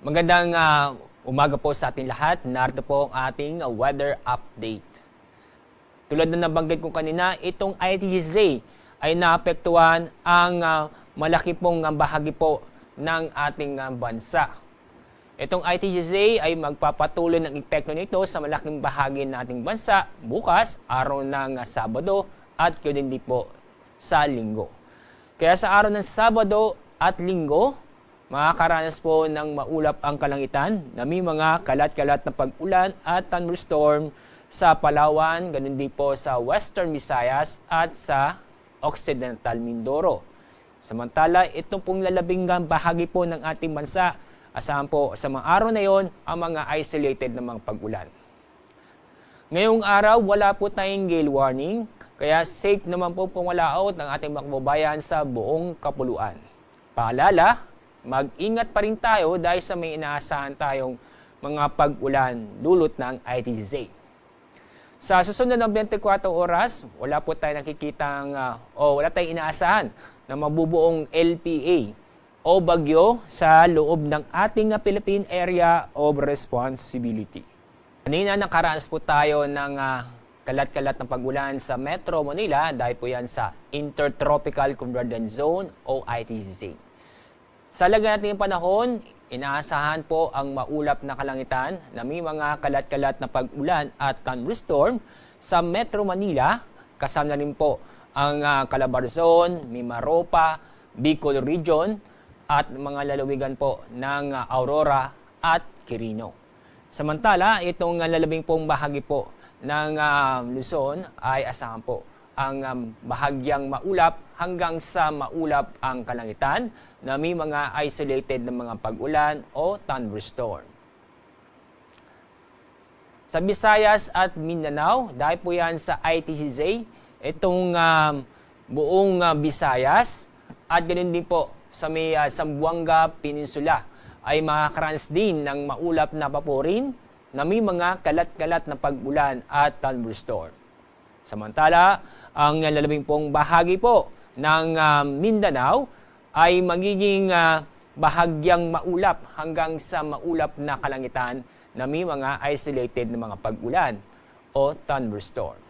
Magandang umaga po sa ating lahat. Narito po ang ating weather update. Tulad na nabanggit ko kanina, itong ITZ ay naapektuhan ang malaki pong bahagi po ng ating bansa. Itong ITZ ay magpapatuloy ng epekto nito sa malaking bahagi ng ating bansa bukas, araw ng Sabado at yun din po sa Linggo. Kaya sa araw ng Sabado at Linggo, makakaranas po ng maulap ang kalangitan na may mga kalat-kalat na pag-ulan at thunderstorm sa Palawan, ganun din po sa Western Visayas at sa Occidental Mindoro. Samantala, ito pong lalabing bahagi po ng ating bansa, asahan po sa mga araw na yon ang mga isolated na mga pag-ulan. Ngayong araw, wala po tayong gale warning, kaya safe naman po pumalaot ng ating mga kababayan sa buong kapuluan. Paalala, mag-ingat pa rin tayo dahil sa may inaasahan tayong mga pag-ulan dulot ng ITZ. Sa susunod ng 24 oras, wala po tayong nakikitang wala tayong inaasahan na mabubuong LPA o bagyo sa loob ng ating Philippine Area of Responsibility. Kanina nakaranas po tayo ng kalat-kalat ng pag-ulan sa Metro Manila dahil po yan sa Intertropical Convergence Zone o ITZ. Sa lagay natin yung panahon, inaasahan po ang maulap na kalangitan na may mga kalat-kalat na pag-ulan at thunderstorm sa Metro Manila. Kasama rin po ang Calabarzon, Mimaropa, Bicol Region at mga lalawigan po ng Aurora at Quirino. Samantala, itong lalabing pong bahagi po ng Luzon ay asahan po ang bahagyang maulap hanggang sa maulap ang kalangitan na may mga isolated na mga pag-ulan o thunderstorm. Sa Visayas at Mindanao, dahil po yan sa ITZ, itong buong Visayas at ganoon din po sa may Zamboanga Peninsula ay makakaranas din ng maulap na paporin na may mga kalat-kalat na pag-ulan at thunderstorm. Samantala, ang lalabing pong bahagi po ng Mindanao ay magiging bahagyang maulap hanggang sa maulap na kalangitan na may mga isolated na mga pag-ulan o thunderstorm.